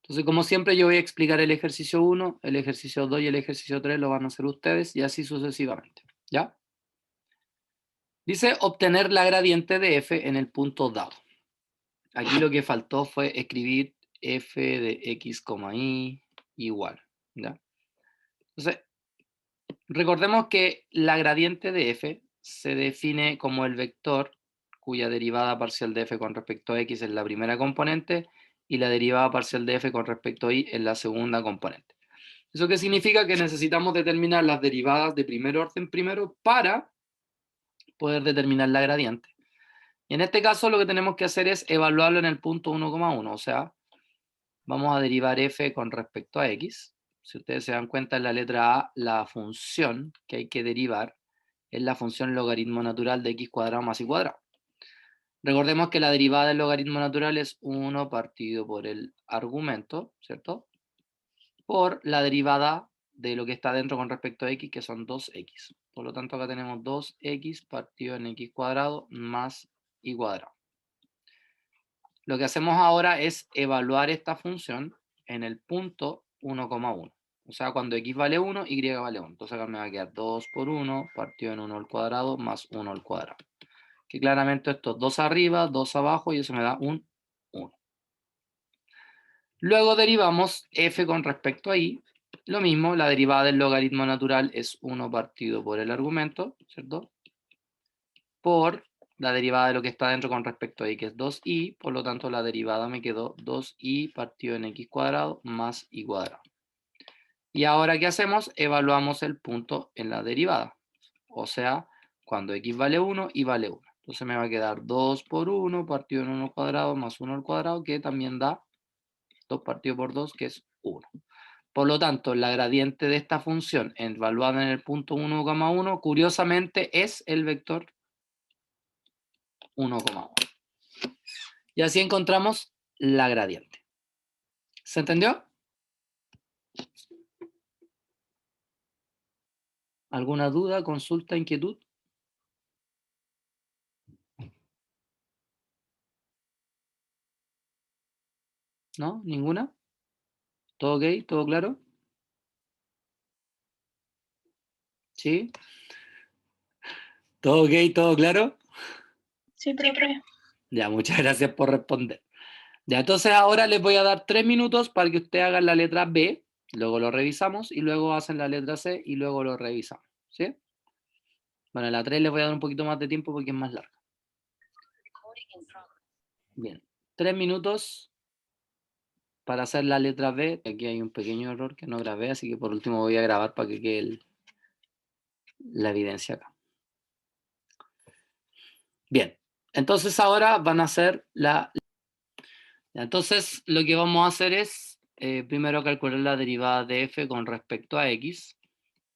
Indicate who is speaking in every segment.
Speaker 1: Entonces, como siempre, yo voy a explicar el ejercicio 1, el ejercicio 2 y el ejercicio 3 lo van a hacer ustedes y así sucesivamente. ¿Ya? Dice obtener la gradiente de f en el punto dado. Aquí lo que faltó fue escribir f de x, y igual. ¿Ya? Entonces, recordemos que la gradiente de f se define como el vector cuya derivada parcial de f con respecto a x es la primera componente y la derivada parcial de f con respecto a y es la segunda componente. ¿Eso qué significa? Que necesitamos determinar las derivadas de primer orden primero para poder determinar la gradiente. Y en este caso lo que tenemos que hacer es evaluarlo en el punto 1,1, o sea, vamos a derivar f con respecto a x. Si ustedes se dan cuenta en la letra A, la función que hay que derivar es la función logaritmo natural de x cuadrado más y cuadrado. Recordemos que la derivada del logaritmo natural es 1 partido por el argumento, ¿cierto? Por la derivada de lo que está dentro con respecto a x, que son 2x. Por lo tanto, acá tenemos 2x partido en x cuadrado más y cuadrado. Lo que hacemos ahora es evaluar esta función en el punto 1,1. O sea, cuando x vale 1, y vale 1. Entonces acá me va a quedar 2 por 1 partido en 1 al cuadrado más 1 al cuadrado. Que claramente esto es 2 arriba, 2 abajo y eso me da un 1. Luego derivamos f con respecto a y. Lo mismo, la derivada del logaritmo natural es 1 partido por el argumento, ¿cierto? Por la derivada de lo que está dentro con respecto a y, que es 2y, por lo tanto la derivada me quedó 2y partido en x cuadrado más y cuadrado. Y ahora, ¿qué hacemos? Evaluamos el punto en la derivada. O sea, cuando x vale 1, y vale 1. Entonces me va a quedar 2 por 1 partido en 1 al cuadrado más 1 al cuadrado, que también da 2 partido por 2, que es 1. Por lo tanto, la gradiente de esta función evaluada en el punto 1,1, curiosamente, es el vector 1,1. Y así encontramos la gradiente. ¿Se entendió? ¿Alguna duda, consulta, inquietud? ¿No? ¿Ninguna? ¿Todo ok? ¿Todo claro? ¿Sí? ¿Todo ok? ¿Todo claro?
Speaker 2: Sí, profe.
Speaker 1: Ya, muchas gracias por responder. Ya, entonces ahora les voy a dar 3 minutos para que ustedes hagan la letra B, luego lo revisamos y luego hacen la letra C y luego lo revisamos. ¿Sí? Bueno, en la 3 les voy a dar un poquito más de tiempo porque es más larga. Bien, 3 minutos para hacer la letra B. Aquí hay un pequeño error que no grabé, así que por último voy a grabar para que quede la evidencia acá. Bien, entonces ahora van a hacer la... Entonces lo que vamos a hacer es primero calcular la derivada de f con respecto a x,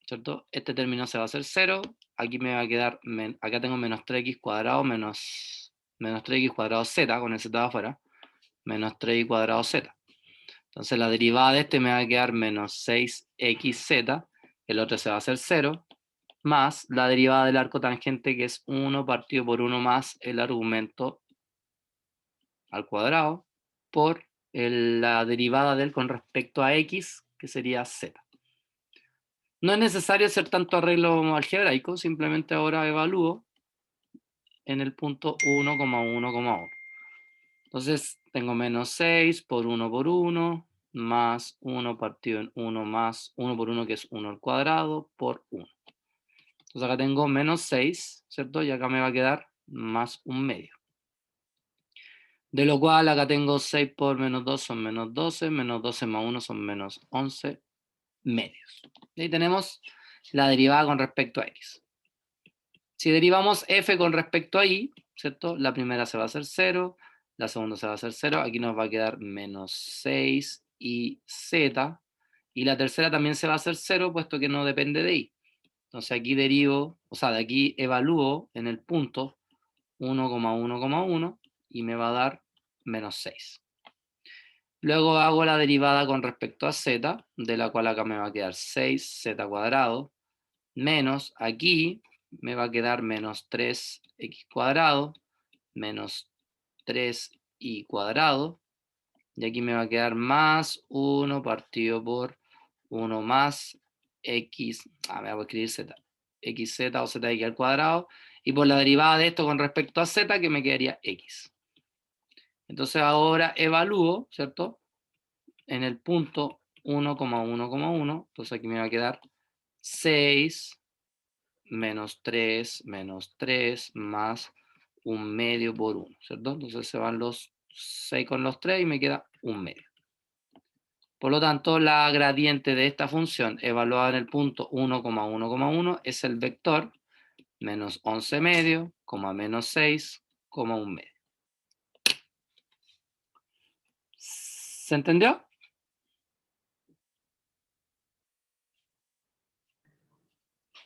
Speaker 1: ¿cierto? Este término se va a hacer 0, aquí me va a quedar, acá tengo menos 3x cuadrado menos 3x cuadrado z, con el z de afuera, menos 3y cuadrado z. Entonces la derivada de este me va a quedar menos 6xz, el otro se va a hacer 0, más la derivada del arco tangente, que es 1 partido por 1 más el argumento al cuadrado, por la derivada de él con respecto a x, que sería z. No es necesario hacer tanto arreglo algebraico, simplemente ahora evalúo en el punto 1,1,1. Entonces tengo menos 6 por 1 más 1 partido en 1 más 1 por 1, que es 1 al cuadrado, por 1. Entonces acá tengo menos 6, ¿cierto? Y acá me va a quedar más 1/2. De lo cual acá tengo 6 por menos 2 son menos 12, menos 12 más 1 son menos 11 medios. Y ahí tenemos la derivada con respecto a x. Si derivamos f con respecto a y, ¿cierto? La primera se va a hacer 0, la segunda se va a hacer 0, aquí nos va a quedar menos 6 y z, y la tercera también se va a hacer 0, puesto que no depende de y. Entonces aquí derivo, o sea, de aquí evalúo en el punto 1,1,1 y me va a dar menos 6. Luego hago la derivada con respecto a z, de la cual acá me va a quedar 6z cuadrado, menos aquí me va a quedar menos 3x cuadrado, menos 3y cuadrado, Y aquí me va a quedar más 1 partido por 1 más x, me voy a escribir z, xz o zx al cuadrado, y por la derivada de esto con respecto a z, que me quedaría x. Entonces ahora evalúo, ¿cierto? En el punto 1,1,1, entonces aquí me va a quedar 6 menos 3 más 1/2 por 1, ¿cierto? Entonces se van los 6 con los 3 y me queda 1/2. Por lo tanto, la gradiente de esta función evaluada en el punto 1,1,1 es el vector menos 11/2, menos 6, 1/2. ¿Se entendió?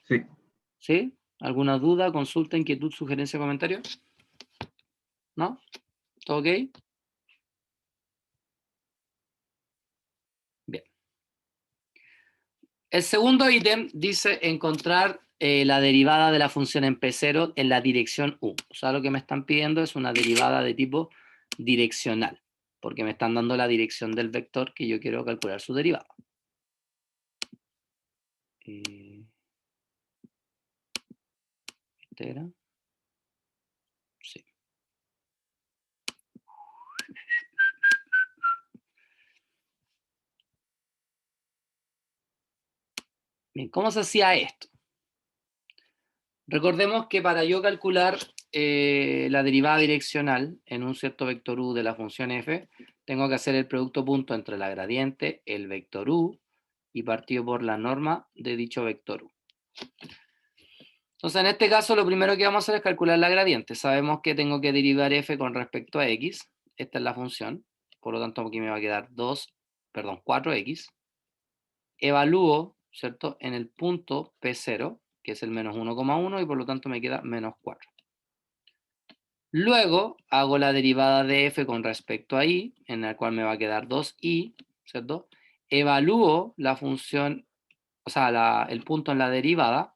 Speaker 3: Sí.
Speaker 1: ¿Sí? ¿Alguna duda, consulta, inquietud, sugerencia, comentario? ¿No? ¿Todo ok? Bien. El segundo ítem dice encontrar la derivada de la función en P0 en la dirección U. O sea, lo que me están pidiendo es una derivada de tipo direccional, porque me están dando la dirección del vector que yo quiero calcular su derivada. ¿Este era? Sí. Bien, ¿cómo se hacía esto? Recordemos que para yo calcular la derivada direccional en un cierto vector u de la función f, tengo que hacer el producto punto entre la gradiente, el vector u, y partido por la norma de dicho vector u. Entonces, en este caso, lo primero que vamos a hacer es calcular la gradiente. Sabemos que tengo que derivar f con respecto a x. Esta es la función. Por lo tanto, aquí me va a quedar 4x. Evalúo, ¿cierto?, en el punto P0, que es el menos 1,1, y por lo tanto me queda menos 4. Luego hago la derivada de f con respecto a y, en la cual me va a quedar 2y, ¿cierto? Evalúo la función, o sea, el punto en la derivada,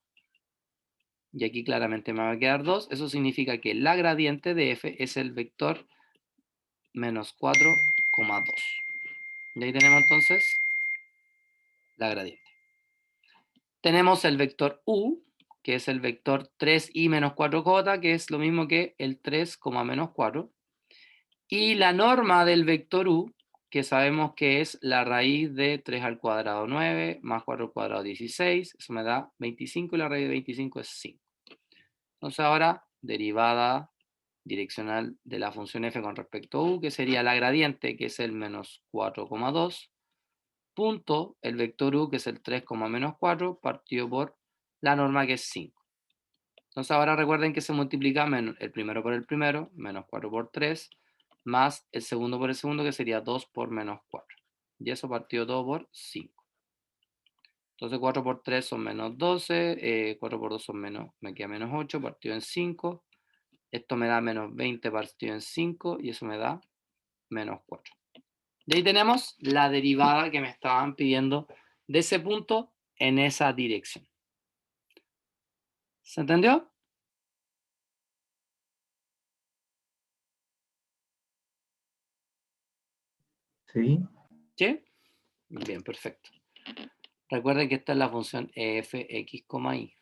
Speaker 1: y aquí claramente me va a quedar 2. Eso significa que la gradiente de f es el vector menos 4,2. Y ahí tenemos entonces la gradiente. Tenemos el vector u, que es el vector 3i menos 4j, que es lo mismo que el 3, menos 4. Y la norma del vector u, que sabemos que es la raíz de 3 al cuadrado 9, más 4 al cuadrado 16, eso me da 25, y la raíz de 25 es 5. Entonces ahora, derivada direccional de la función f con respecto a u, que sería la gradiente, que es el menos 4,2, punto el vector u, que es el 3, menos 4, partido por la norma, que es 5. Entonces ahora recuerden que se multiplica el primero por el primero, menos 4 por 3, más el segundo por el segundo, que sería 2 por menos 4. Y eso partido todo por 5. Entonces 4 por 3 son menos 12, 4 por 2 son menos, me queda menos 8, partido en 5. Esto me da menos 20 partido en 5, y eso me da menos 4. Y ahí tenemos la derivada que me estaban pidiendo de ese punto en esa dirección. ¿Se entendió?
Speaker 3: Sí.
Speaker 1: ¿Sí? Bien, perfecto. Recuerden que esta es la función fx, y.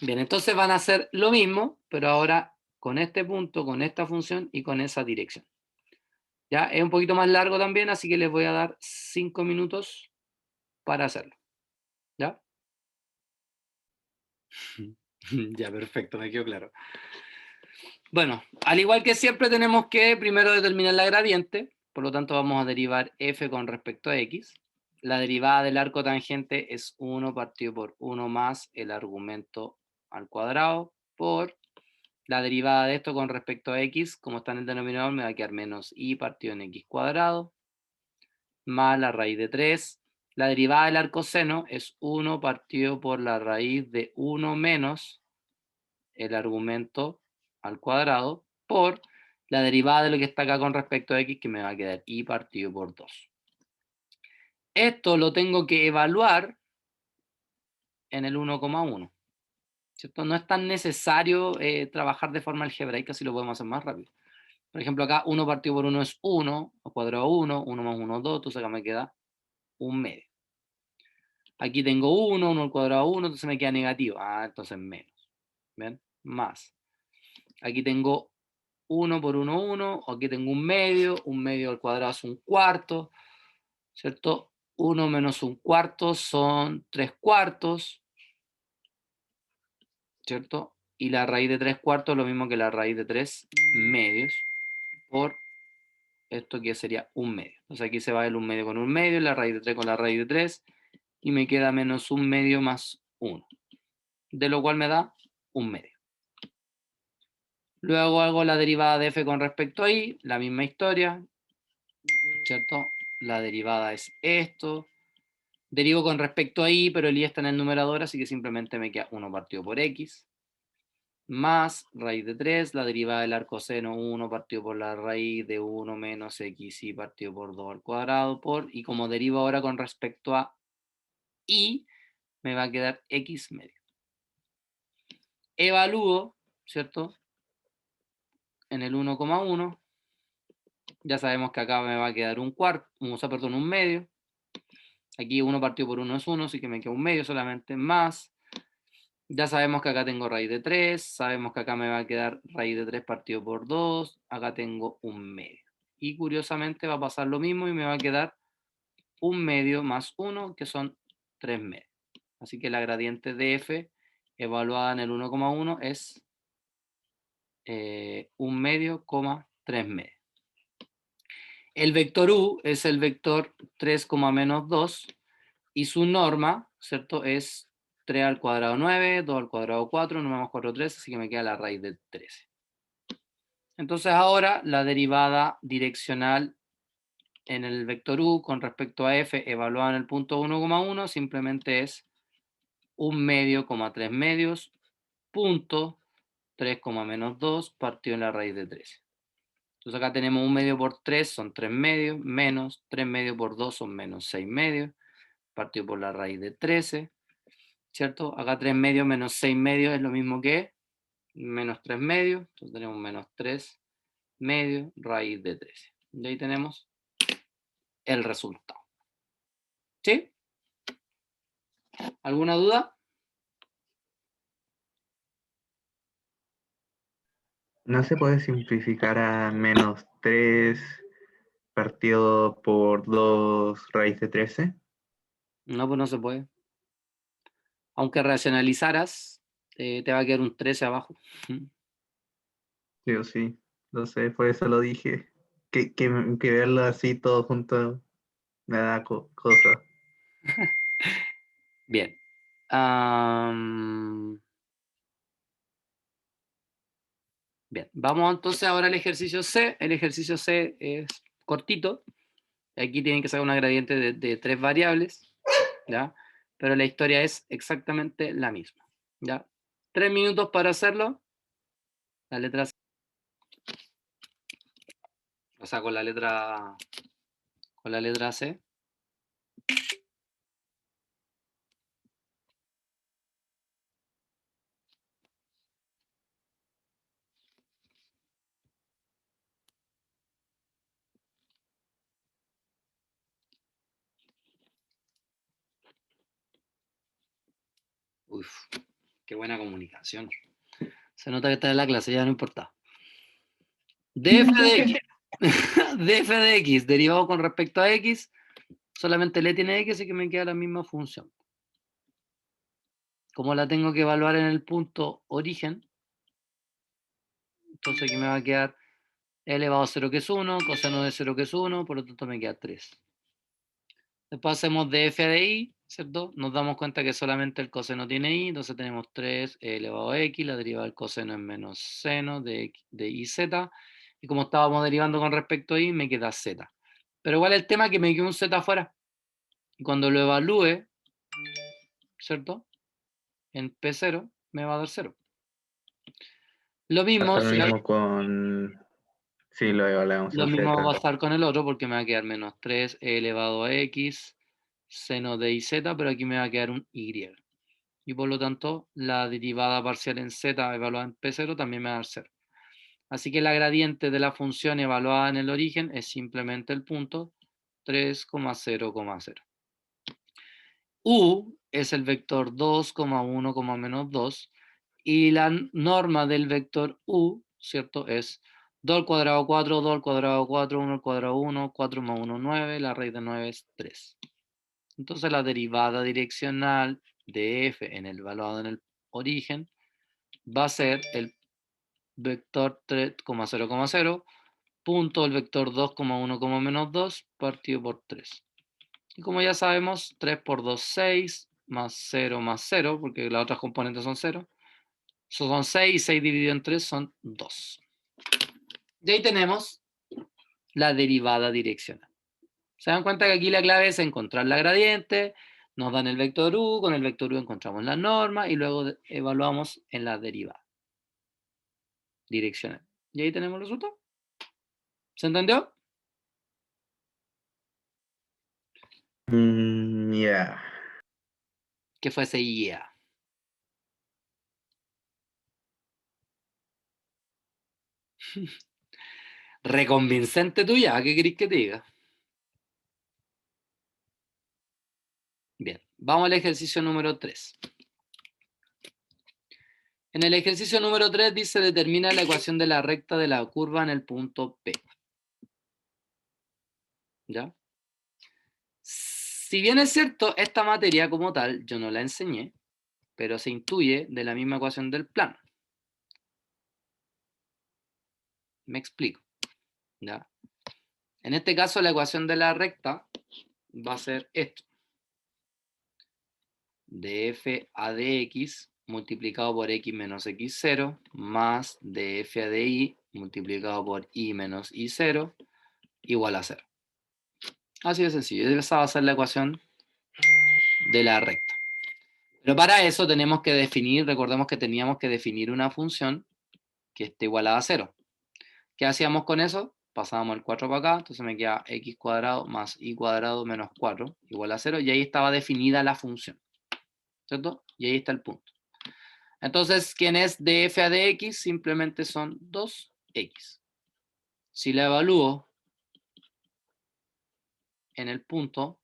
Speaker 1: Bien, entonces van a hacer lo mismo, pero ahora con este punto, con esta función y con esa dirección. Ya es un poquito más largo también, así que les voy a dar 5 minutos para hacerlo. ¿Ya? Ya, perfecto, me quedó claro. Bueno, al igual que siempre tenemos que primero determinar la gradiente, por lo tanto vamos a derivar f con respecto a x. La derivada del arco tangente es 1 partido por 1 más el argumento al cuadrado por la derivada de esto con respecto a x, como está en el denominador, me va a quedar menos y partido en x cuadrado, más la raíz de 3. La derivada del arcoseno es 1 partido por la raíz de 1 menos el argumento al cuadrado por la derivada de lo que está acá con respecto a x, que me va a quedar y partido por 2. Esto lo tengo que evaluar en el 1,1. ¿Cierto? No es tan necesario trabajar de forma algebraica, si lo podemos hacer más rápido. Por ejemplo, acá 1 partido por 1 es 1, al cuadrado 1, 1 más 1 2, entonces acá me queda 1/2. Aquí tengo 1, 1 al cuadrado 1, entonces me queda negativo. Entonces menos. ¿Ven? Más. Aquí tengo 1 por 1, 1. Aquí tengo 1/2 al cuadrado es 1/4, ¿cierto? 1 menos 1/4 son 3/4, ¿cierto? Y la raíz de 3/4 es lo mismo que la raíz de 3/2 por esto que sería 1/2. Entonces aquí se va el 1/2 con 1/2, la raíz de 3 con la raíz de 3, y me queda menos 1/2 más 1, de lo cual me da 1/2. Luego hago la derivada de f con respecto a y, la misma historia, ¿cierto? La derivada es esto. Derivo con respecto a y, pero el y está en el numerador, así que simplemente me queda 1 partido por x, más raíz de 3, la derivada del arcoseno 1 partido por la raíz de 1 menos x y partido por 2 al cuadrado por, y como derivo ahora con respecto a y, me va a quedar x medio. Evalúo, ¿cierto? En el 1,1, ya sabemos que acá me va a quedar un medio. Aquí 1 partido por 1 es 1, así que me queda 1/2 solamente, más. Ya sabemos que acá tengo raíz de 3, sabemos que acá me va a quedar raíz de 3 partido por 2, acá tengo 1/2. Y curiosamente va a pasar lo mismo y me va a quedar 1/2 más 1, que son 3/2. Así que la gradiente de f evaluada en el 1,1 es 1/2, 3/2. El vector u es el vector 3, menos 2, y su norma, ¿cierto? Es 3 al cuadrado 9, 2 al cuadrado 4, 9 más 4, 3, así que me queda la raíz de 13. Entonces ahora la derivada direccional en el vector u con respecto a f evaluada en el punto 1,1 simplemente es 1/2, 3/2, punto 3, menos 2 partido en la raíz de 13. Entonces acá tenemos 1/2 por 3 son 3/2, menos 3/2 por 2 son menos 6/2, partido por la raíz de 13, ¿cierto? Acá 3/2 menos 6/2 es lo mismo que menos 3/2, entonces tenemos menos 3/2 raíz de 13. Y ahí tenemos el resultado. ¿Sí? ¿Alguna duda?
Speaker 3: ¿No se puede simplificar a menos 3 partido por 2 raíz de 13?
Speaker 1: No, pues no se puede. Aunque racionalizaras, te va a quedar un 13 abajo.
Speaker 3: Sí o sí. No sé, por eso lo dije. Que verlo así todo junto me da cosa.
Speaker 1: Bien. Bien, vamos entonces ahora al ejercicio C. El ejercicio C es cortito. Aquí tienen que sacar una gradiente de 3 variables, ¿ya? Pero la historia es exactamente la misma, ¿ya? 3 minutos para hacerlo. La letra C. O sea, con la letra C. Uf, qué buena comunicación. Se nota que está en la clase, ya no importa. df de x. df de x derivado con respecto a x, solamente le tiene x y que me queda la misma función. Como la tengo que evaluar en el punto origen, entonces aquí me va a quedar e elevado a 0 que es 1, coseno de 0 que es 1, por lo tanto me queda 3. Después hacemos df de y, ¿cierto? Nos damos cuenta que solamente el coseno tiene y, entonces tenemos 3 e elevado a x, la derivada del coseno es menos seno de iz, y como estábamos derivando con respecto a y, me queda z. Pero igual el tema es que me queda un z afuera. Y cuando lo evalúe, ¿cierto? En P0 me va a dar 0. Lo mismo,
Speaker 3: Pasa lo mismo con... Sí, lo evaluamos
Speaker 1: lo
Speaker 3: en
Speaker 1: mismo va a
Speaker 3: Z.
Speaker 1: pasar con el otro porque me va a quedar menos 3 e elevado a x, seno de iz, pero aquí me va a quedar un y. Y por lo tanto, la derivada parcial en z evaluada en P0 también me va a dar 0. Así que la gradiente de la función evaluada en el origen es simplemente el punto 3,0,0. U es el vector 2,1, menos 2, y la norma del vector U, ¿cierto? Es 2 al cuadrado 4, 2 al cuadrado 4, 1 al cuadrado 1, 4 más 1, 9, la raíz de 9 es 3. Entonces la derivada direccional de f en el evaluado en el origen va a ser el vector 3,0,0 punto el vector 2,1, menos 2 partido por 3. Y como ya sabemos, 3 por 2, 6, más 0 más 0, porque las otras componentes son 0. Eso son 6, y 6 dividido en 3 son 2. Y ahí tenemos la derivada direccional. Se dan cuenta que aquí la clave es encontrar la gradiente, nos dan el vector u, con el vector u encontramos la norma y luego evaluamos en la derivada direccional. Y ahí tenemos el resultado. ¿Se entendió?
Speaker 3: Yeah.
Speaker 1: ¿Qué fue ese yeah? Reconvincente tuya, ¿qué querés que te diga? Bien, vamos al ejercicio número 3. En el ejercicio número 3 dice determina la ecuación de la recta de la curva en el punto P. ¿Ya? Si bien es cierto, esta materia como tal yo no la enseñé, pero se intuye de la misma ecuación del plano. Me explico. ¿Ya? En este caso la ecuación de la recta va a ser esto. Df a dx multiplicado por x menos x0 más df a dy multiplicado por y menos y0 igual a 0. Así de sencillo. Esa va a ser la ecuación de la recta. Pero para eso tenemos que definir, recordemos que teníamos que definir una función que esté igualada a 0. ¿Qué hacíamos con eso? Pasábamos el 4 para acá, entonces me queda x cuadrado más y cuadrado menos 4 igual a 0, y ahí estaba definida la función, ¿cierto? Y ahí está el punto. Entonces, ¿quién es df a dx? Simplemente son 2x. Si la evalúo en el punto,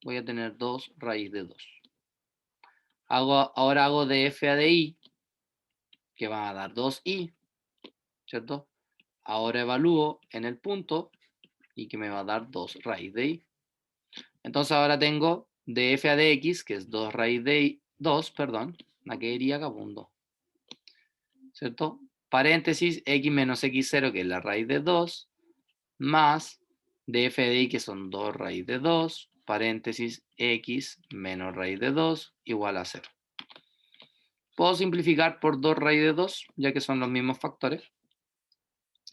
Speaker 1: voy a tener 2 raíz de 2. Ahora hago df a dy, que va a dar 2y, ¿cierto? Ahora evalúo en el punto y que me va a dar 2 raíz de y. Entonces ahora tengo df a dx, que es 2 raíz de 2, perdón, aquí iría acá, punto. ¿Cierto? Paréntesis, x menos x0, que es la raíz de 2, más df de y, que son 2 raíz de 2, paréntesis, x menos raíz de 2, igual a 0. Puedo simplificar por 2 raíz de 2, ya que son los mismos factores.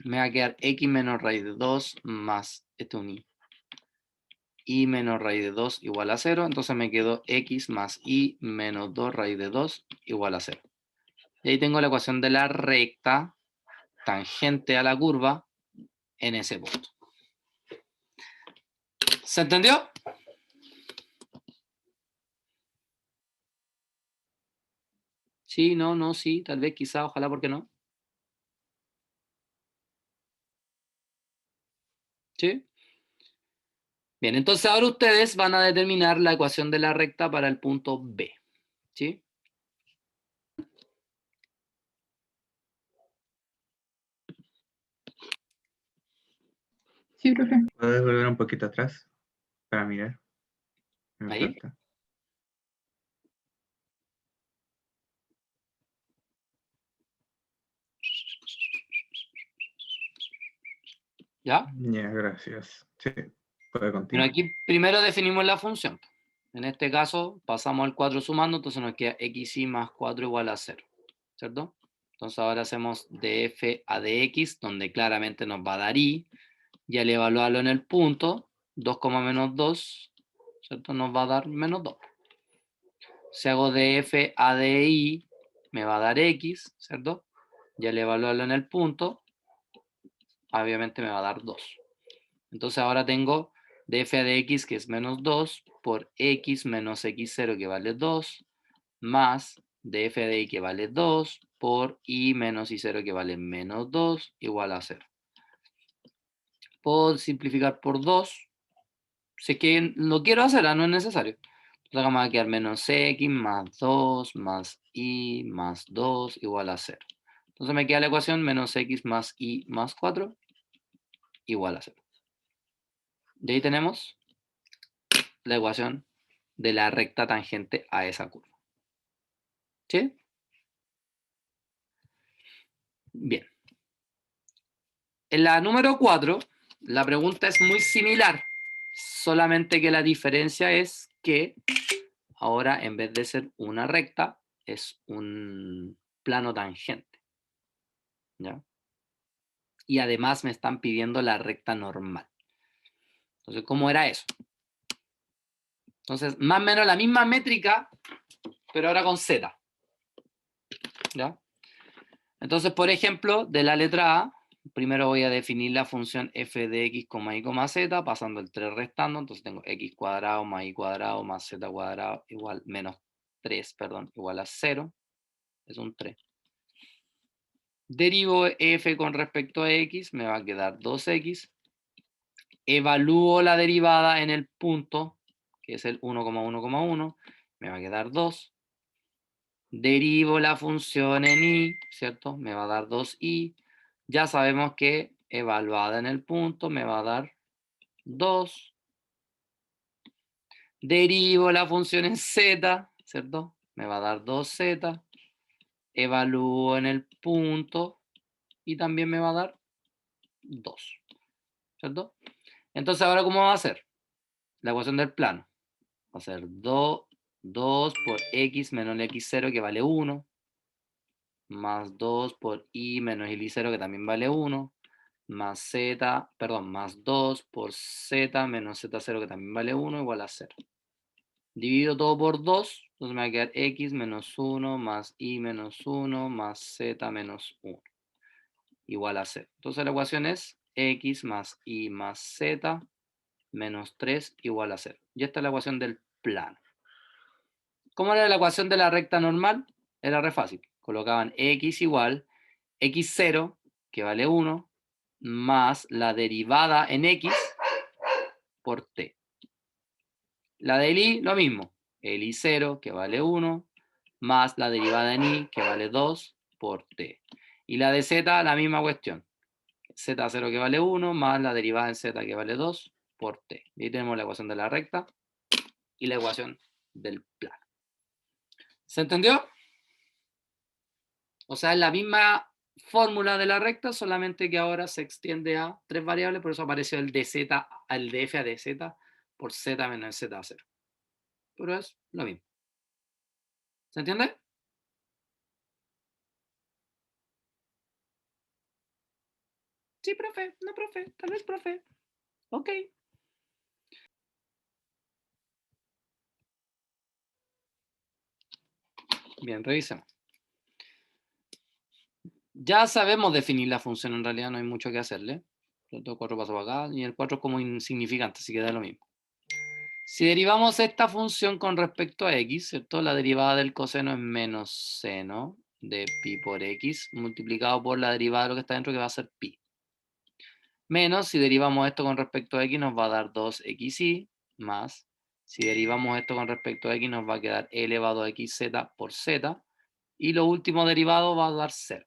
Speaker 1: Me va a quedar x menos raíz de 2 más este un y menos raíz de 2 igual a 0, entonces me quedó x más y menos 2 raíz de 2 igual a 0. Y ahí tengo la ecuación de la recta tangente a la curva en ese punto. ¿Se entendió? Sí, no, no, sí, tal vez, quizá, ojalá, ¿por qué no? ¿Sí? Bien, entonces ahora ustedes van a determinar la ecuación de la recta para el punto B. ¿Sí?
Speaker 2: Sí, profe.
Speaker 3: ¿Puedes volver un poquito atrás para mirar? Me
Speaker 1: Ahí.
Speaker 3: falta.
Speaker 1: ¿Ya?
Speaker 3: Ya, gracias. Sí, puede
Speaker 1: Pero
Speaker 3: continuar.
Speaker 1: aquí primero definimos la función. En este caso pasamos al 4 sumando, entonces nos queda xy más 4 igual a 0. ¿Cierto? Entonces ahora hacemos df a dx, donde claramente nos va a dar y al evaluarlo en el punto, 2, menos 2, ¿cierto? Nos va a dar menos 2. Si hago df a dy, me va a dar x, ¿cierto? Y al evaluarlo en el punto, obviamente me va a dar 2. Entonces ahora tengo df a dx, que es menos 2, por x menos x0, que vale 2, más df de y, que vale 2, por i menos i0 que vale menos 2 igual a 0. Puedo simplificar por 2. Si es que lo quiero hacer, no es necesario. Entonces acá me va a quedar menos x más 2 más i más 2 igual a 0. Entonces me queda la ecuación menos x más i más 4 igual a 0. Y ahí tenemos la ecuación de la recta tangente a esa curva. ¿Sí? Bien. En la número 4, la pregunta es muy similar, solamente que la diferencia es que ahora en vez de ser una recta, es un plano tangente. ¿Ya? Y además me están pidiendo la recta normal. Entonces, ¿cómo era eso? Entonces, más o menos la misma métrica, pero ahora con z. ¿Ya? Entonces, por ejemplo, de la letra A, primero voy a definir la función f de x, y, z, pasando el 3 restando. Entonces tengo x cuadrado más y cuadrado más z cuadrado igual, menos 3, perdón, igual a 0. Es un 3. Derivo f con respecto a x, me va a quedar 2x. Evalúo la derivada en el punto, que es el 1,1,1, me va a quedar 2. Derivo la función en y, ¿cierto? Me va a dar 2y. Ya sabemos que evaluada en el punto me va a dar 2. Derivo la función en z, ¿cierto? Me va a dar 2z. Evalúo en el punto y también me va a dar 2. ¿Cierto? Entonces, ¿ahora cómo va a ser? La ecuación del plano. Va a ser 2 por x menos el x0 que vale 1. Más 2 por i menos el i0 que también vale 1. Más z, perdón, más 2 por z menos z0 que también vale 1 igual a 0. Divido todo por 2, entonces me va a quedar x menos 1 más i menos 1 más z menos 1 igual a 0. Entonces la ecuación es x más i más z menos 3 igual a 0. Y esta es la ecuación del plano. ¿Cómo era la ecuación de la recta normal? Era re fácil. Colocaban x igual x0, que vale 1, más la derivada en x por t. La del i, lo mismo. El i0, que vale 1, más la derivada en i, que vale 2, por t. Y la de z, la misma cuestión. z0 que vale 1, más la derivada en z que vale 2, por t. Y ahí tenemos la ecuación de la recta y la ecuación del plano. ¿Se entendió? O sea, es la misma fórmula de la recta, solamente que ahora se extiende a 3 variables, por eso apareció el dz, el de f a dz por z menos el z0. Pero es lo mismo. ¿Se entiende? Sí, profe, no, profe, tal vez, profe. Ok. Bien, revisemos. Ya sabemos definir la función, en realidad no hay mucho que hacerle. Tengo 4 pasos para acá y el 4 es como insignificante, así que da lo mismo. Si derivamos esta función con respecto a x, ¿cierto? La derivada del coseno es menos seno de pi por x multiplicado por la derivada de lo que está dentro, que va a ser pi. Menos, si derivamos esto con respecto a x, nos va a dar 2xy, más, si derivamos esto con respecto a x, nos va a quedar e elevado a xz por z, y lo último derivado va a dar 0.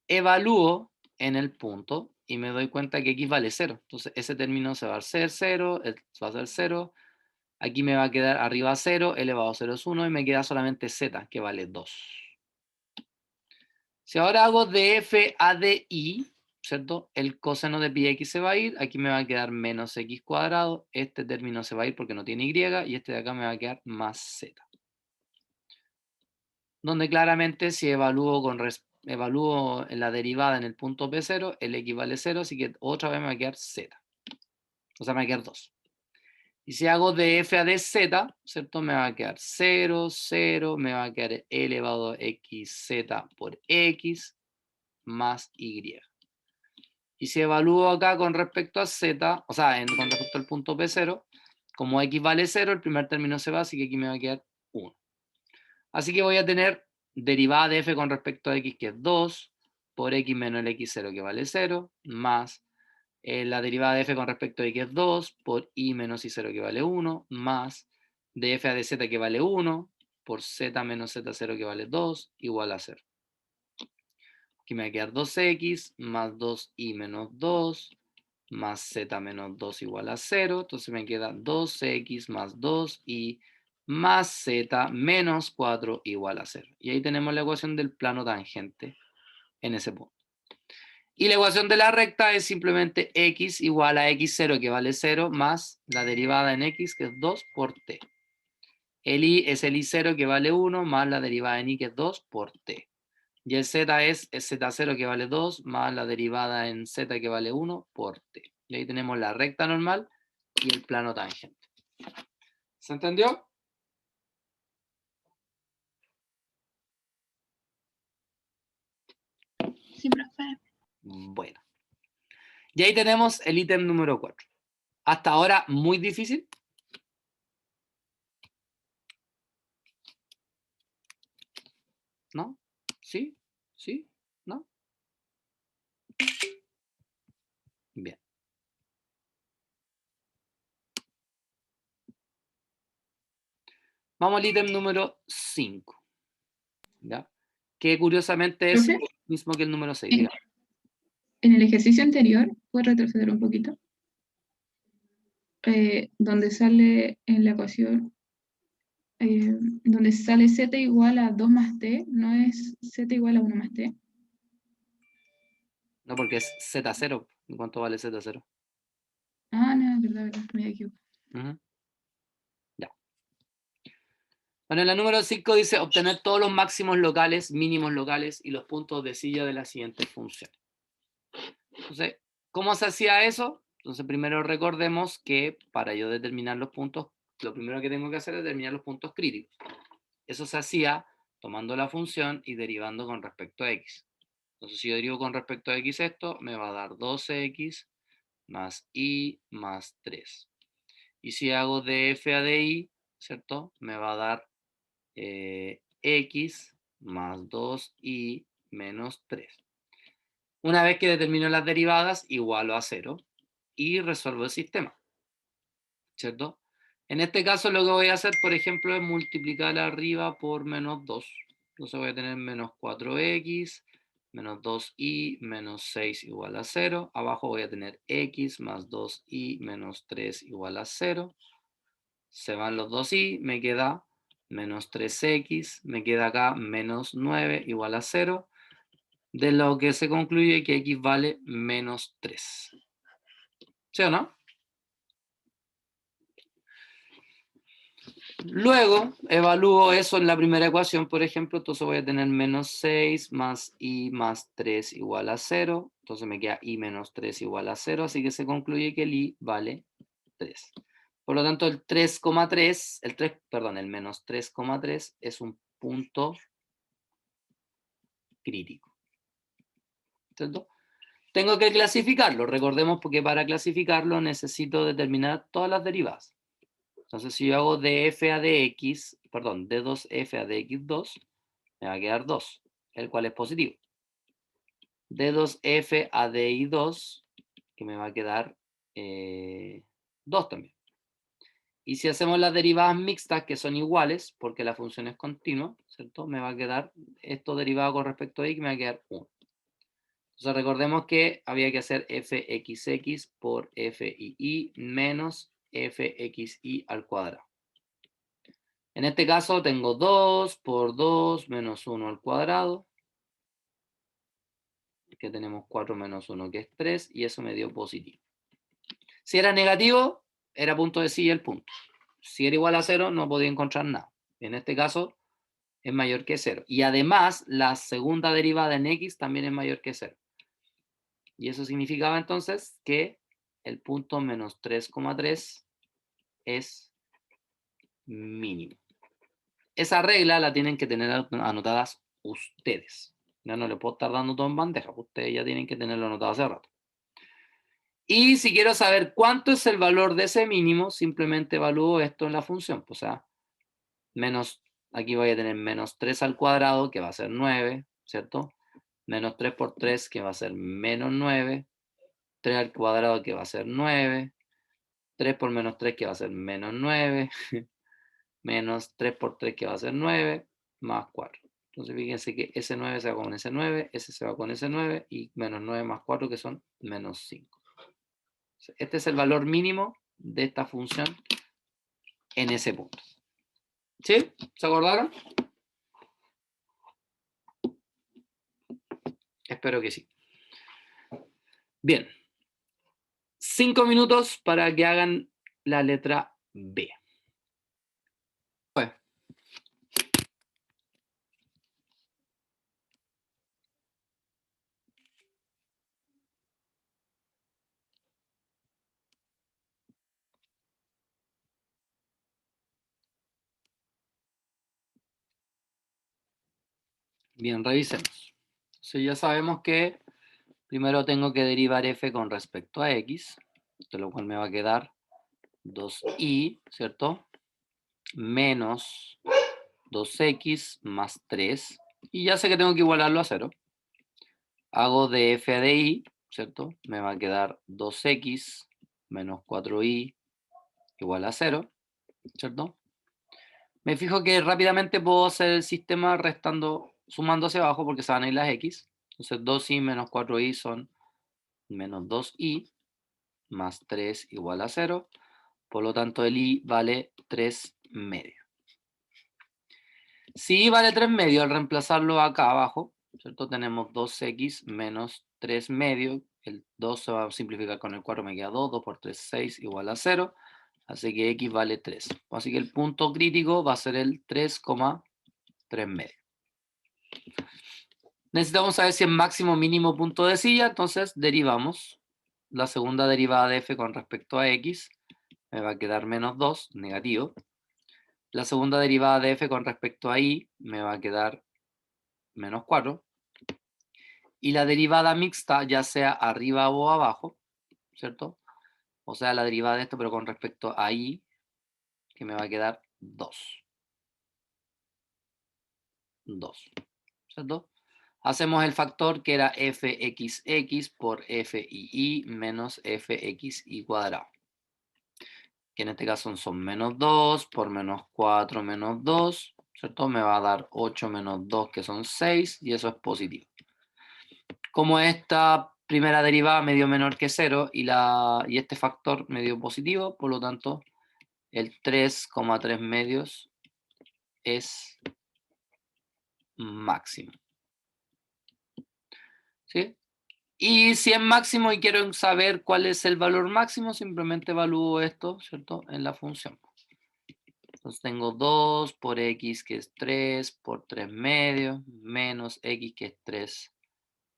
Speaker 1: Evalúo en el punto y me doy cuenta que x vale 0. Entonces ese término se va a hacer 0, va a ser 0. Aquí me va a quedar arriba 0, elevado a 0 es 1 y me queda solamente z, que vale 2. Si ahora hago de f a de i, ¿cierto? El coseno de pi x se va a ir, aquí me va a quedar menos x cuadrado, este término se va a ir porque no tiene y, y este de acá me va a quedar más z. Donde claramente si evalúo en la derivada en el punto P0, el x vale 0, así que otra vez me va a quedar z. O sea, me va a quedar 2. Y si hago de f a de z, ¿cierto? Me va a quedar 0, 0, me va a quedar e elevado a xz por x más y. Y si evalúo acá con respecto a z, o sea, con respecto al punto P0, como x vale 0, el primer término se va, así que aquí me va a quedar 1. Así que voy a tener derivada de f con respecto a x, que es 2, por x menos el x0, que vale 0, más la derivada de f con respecto a y, que es 2, por y menos y0, que vale 1, más de f a de z, que vale 1, por z menos z0, que vale 2, igual a 0. Aquí me va a quedar 2x más 2y menos 2, más z menos 2 igual a 0. Entonces me queda 2x más 2y más z menos 4 igual a 0. Y ahí tenemos la ecuación del plano tangente en ese punto. Y la ecuación de la recta es simplemente x igual a x0, que vale 0, más la derivada en x, que es 2 por t. El y es el y0, que vale 1, más la derivada en y, que es 2 por t. Y el z es el z0, que vale 2, más la derivada en z, que vale 1 por t. Y ahí tenemos la recta normal y el plano tangente. ¿Se entendió?
Speaker 2: Sí, profe.
Speaker 1: Bueno. Y ahí tenemos el ítem número 4. Hasta ahora, muy difícil. ¿No? ¿Sí? ¿Sí? ¿No? Bien. Vamos al ítem número 5. ¿Ya? Que curiosamente es
Speaker 2: Profe,
Speaker 1: lo mismo que el número 6.
Speaker 2: en,
Speaker 1: Diga.
Speaker 2: en el ejercicio anterior, ¿puedo retroceder un poquito? Donde sale en la ecuación, donde sale z igual a 2 más t, ¿no es z igual a 1 más t?
Speaker 1: No, porque es Z0. ¿En cuánto vale Z0?
Speaker 2: Ah, no, verdad, me equivoco.
Speaker 1: Ya. Bueno, en la número 5 dice obtener todos los máximos locales, mínimos locales y los puntos de silla de la siguiente función. Entonces, ¿cómo se hacía eso? Entonces, primero recordemos que para yo determinar los puntos, lo primero que tengo que hacer es determinar los puntos críticos. Eso se hacía tomando la función y derivando con respecto a x. Entonces, si yo derivo con respecto a x esto, me va a dar 12x más y más 3. Y si hago de f a de y, ¿cierto? Me va a dar x más 2y menos 3. Una vez que determino las derivadas, igualo a 0 y resuelvo el sistema, ¿cierto? En este caso lo que voy a hacer, por ejemplo, es multiplicar arriba por menos 2. Entonces voy a tener menos 4x, menos 2y, menos 6 igual a 0. Abajo voy a tener x más 2y menos 3 igual a 0. Se van los 2y, me queda menos 3x, me queda acá menos 9 igual a 0. De lo que se concluye que x vale menos 3. ¿Sí o no? Luego evalúo eso en la primera ecuación, por ejemplo, entonces voy a tener menos 6 más y más 3 igual a 0. Entonces me queda y menos 3 igual a 0, así que se concluye que el y vale 3. Por lo tanto, el 3,3, el menos 3,3 es un punto crítico. ¿Cierto? Tengo que clasificarlo. Recordemos porque para clasificarlo necesito determinar todas las derivadas. Entonces, si yo hago df a dx, perdón, d2f a dx2, me va a quedar 2, el cual es positivo. d2f a dy2, que me va a quedar 2 también. Y si hacemos las derivadas mixtas, que son iguales, porque la función es continua, ¿cierto? Me va a quedar esto derivado con respecto a y, que me va a quedar 1. Entonces recordemos que había que hacer fxx por fii menos fxi al cuadrado. En este caso tengo 2 por 2 menos 1 al cuadrado, que tenemos 4 menos 1, que es 3, y eso me dio positivo. Si era negativo, era punto de silla el punto. Si era igual a 0, no podía encontrar nada. En este caso es mayor que 0. Y además, la segunda derivada en x también es mayor que 0. Y eso significaba entonces que el punto menos 3,3 es mínimo. Esa regla la tienen que tener anotadas ustedes. Ya no le puedo estar dando todo en bandeja, ustedes ya tienen que tenerlo anotado hace rato. Y si quiero saber cuánto es el valor de ese mínimo, simplemente evalúo esto en la función. O sea, menos aquí voy a tener menos 3 al cuadrado, que va a ser 9, ¿cierto? Menos 3 por 3, que va a ser menos 9. 3 al cuadrado, que va a ser 9. 3 por menos 3, que va a ser menos 9. Menos 3 por 3, que va a ser 9, más 4. Entonces fíjense que ese 9 se va con ese 9, ese se va con ese 9, y menos 9 más 4, que son menos 5. Este es el valor mínimo de esta función en ese punto. ¿Sí? ¿Se acordaron? Espero que sí. Bien. 5 minutos para que hagan la letra B. Bien, revisemos. Entonces ya sabemos que primero tengo que derivar f con respecto a x, de lo cual me va a quedar 2i, ¿cierto? Menos 2x más 3. Y ya sé que tengo que igualarlo a 0. Hago de f de i, ¿cierto? Me va a quedar 2x menos 4i igual a 0, ¿cierto? Me fijo que rápidamente puedo hacer el sistema sumando hacia abajo porque se van a ir las x. Entonces 2i menos 4i son menos 2i más 3 igual a 0. Por lo tanto, el i vale 3 medios. Si i vale 3 medios, al reemplazarlo acá abajo, ¿cierto? Tenemos 2x menos 3 medios. El 2 se va a simplificar con el 4, me queda 2. 2 por 3, 6 igual a 0. Así que x vale 3. Así que el punto crítico va a ser el 3,3 medios. Necesitamos saber si es máximo o mínimo punto de silla, entonces derivamos la segunda derivada de f con respecto a x. Me va a quedar menos 2, negativo. La segunda derivada de f con respecto a y me va a quedar menos 4. Y la derivada mixta, ya sea arriba o abajo, ¿cierto? O sea, la derivada de esto, pero con respecto a y, que me va a quedar 2. 2, ¿cierto? Hacemos el factor que era fxx por fii menos fxi cuadrado. Que en este caso son menos 2 por menos 4 menos 2, ¿cierto? Me va a dar 8 menos 2, que son 6, y eso es positivo. Como esta primera derivada me dio menor que 0 y este factor me dio positivo, por lo tanto, el 3,3 medios es máximo. ¿Sí? Y si es máximo y quiero saber cuál es el valor máximo, simplemente evalúo esto, ¿cierto? En la función. Entonces tengo 2 por x, que es 3, por 3 medios, menos x, que es 3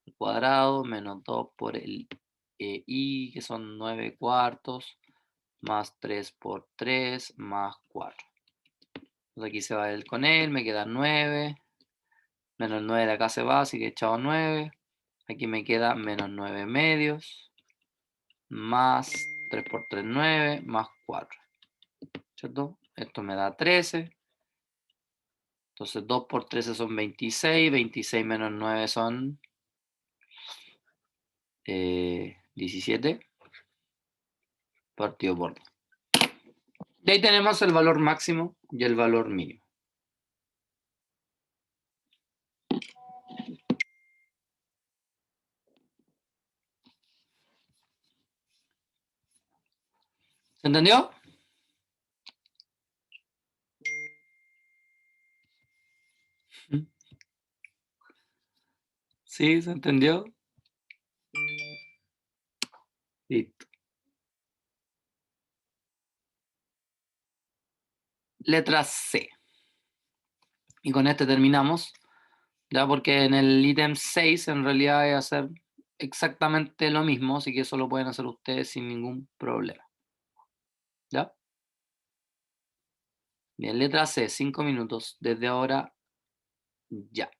Speaker 1: al cuadrado, menos 2 por el y, que son 9 cuartos, más 3 por 3, más 4. Entonces aquí se va él con él, me queda 9, menos 9 de acá se va, así que he echado 9. Aquí me queda menos 9 medios, más 3 por 3, 9, más 4. ¿Cierto? Esto me da 13. Entonces 2 por 13 son 26. 26 menos 9 son 17. Partido por 2. Y ahí tenemos el valor máximo y el valor mínimo. ¿Se entendió? ¿Sí? ¿Se entendió? Listo. Letra C. Y con este terminamos. Ya, porque en el ítem 6 en realidad es hacer exactamente lo mismo, así que eso lo pueden hacer ustedes sin ningún problema. ¿Ya? Bien, letra C, 5 minutos. Desde ahora, ya.